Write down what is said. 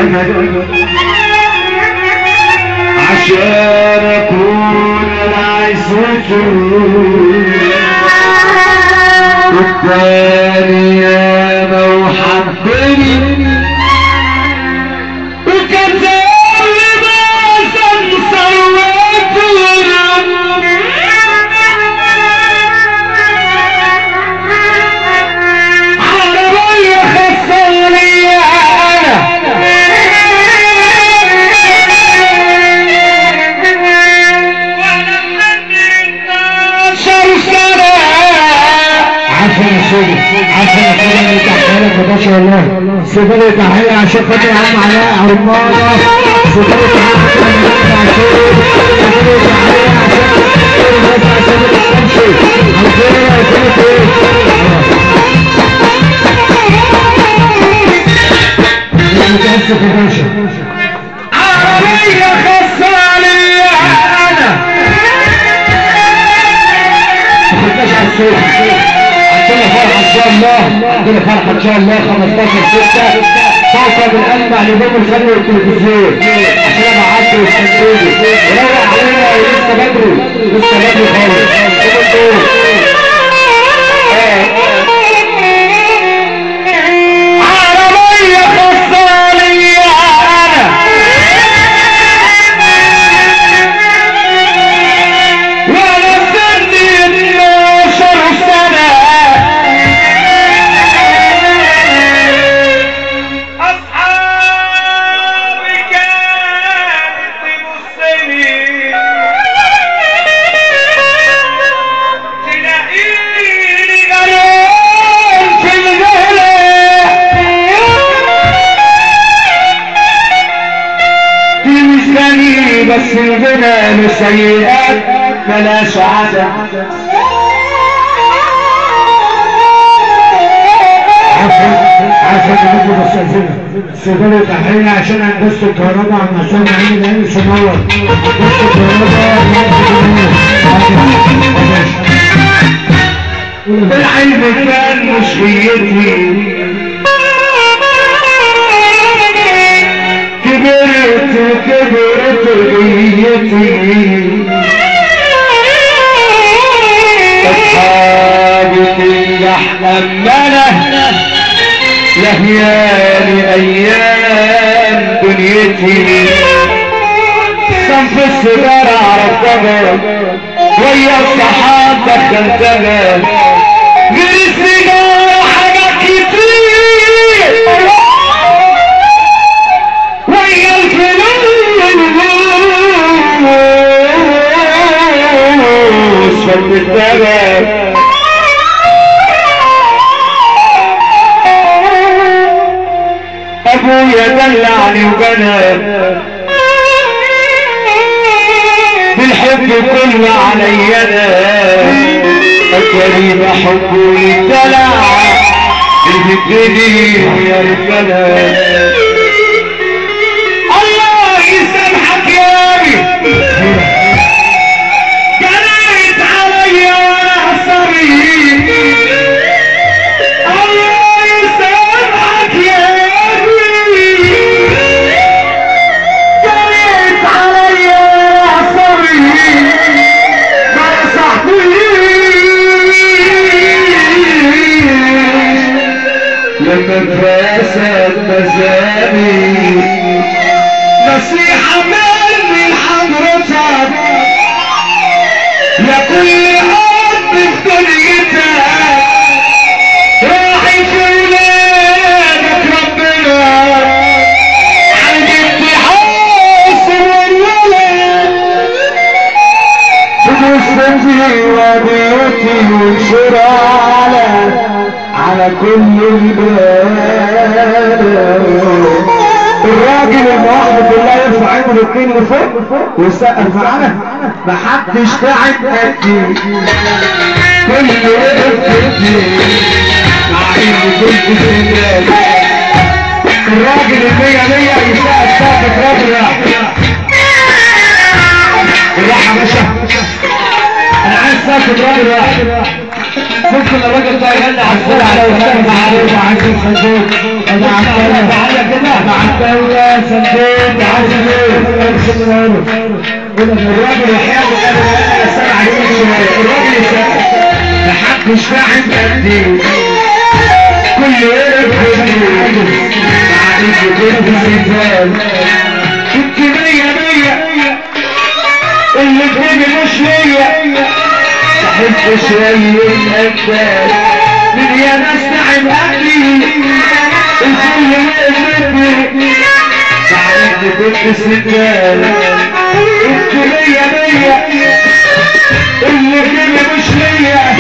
الزمن عشان اكون عزته والتاني ياما وحبني عشان كده تحية لك ما شاء الله. سيبالي تحية عشان خاطر عم علاء عمارة. سيبالي تحية عشان سيبالي تحية عشان ما تمشي على خير يا سيدي. متأسف يا باشا. عربية خاصة لي انا ما خدناش على الصوت. عندنا فرحة ان شاء الله، عندنا فرحة ان شاء الله 15/6 كوكب القلب على نظام الفن والتلفزيون عشان انا قعدت واستنيت وروق علينا لسه بدري خالص. عربية خاصة لي انا وانا سني 12 سنة بس الغنى سيئات بلاش عادة. عارفة كده بستأذنك سيبالي تحية عشان هندسة الكهرباء عم عشان عين العين سنور هندسة الكهرباء. العلم كان مش هيتي كبرت هويتي اصحابي تنجح امانه لهيالي ايام دنيتي صنف السيجاره عرفتها ويا الصحاب دخلتها غير السيجاره حاجات كتير ويا الفلوس فبالتالي ابويا دلعني وبنى بالحب كله علي انا الكريم حبه يدلع يهدني يا رجاله. الله يسامحك يا ابي جريت عليا وانا صغير. الله يسامحك يا ابي جريت عليا وانا صغير ما نصحتنيش لما فسد مزامي نصيحة مني لحضرتك يا كل أب في دنيتك راعي في ولادك ربنا عجبت حاسب الولد فلوس بنتي وبيوتي وانشرها على كل البلاد. الراجل المواهب بالله يرفع عينه الاثنين لفوق ويسقف معانا محدش تعب قدي كل وقف قدي عينه كل سنان. الراجل المية يسقف ساكت راجل بالراحة يا باشا انا عايز ساكت راجل ممكن الراجل ده يغني على السرعه لو كان معاه وعايز صندوق انا عبدالله تعالى كده انا عبدالله صندوق عايز الراجل يحاول انا سامع عليك شويه الراجل يسافر محدش فاهم قدي كل يوم معلش كده بالزبال انت مية اللي بتيجي مش ليا بحب شوية أجداد من يا ناس نعم أهلي الكل يقلبني بعد كنت سجال انت مية اللي بتيجي مش ليا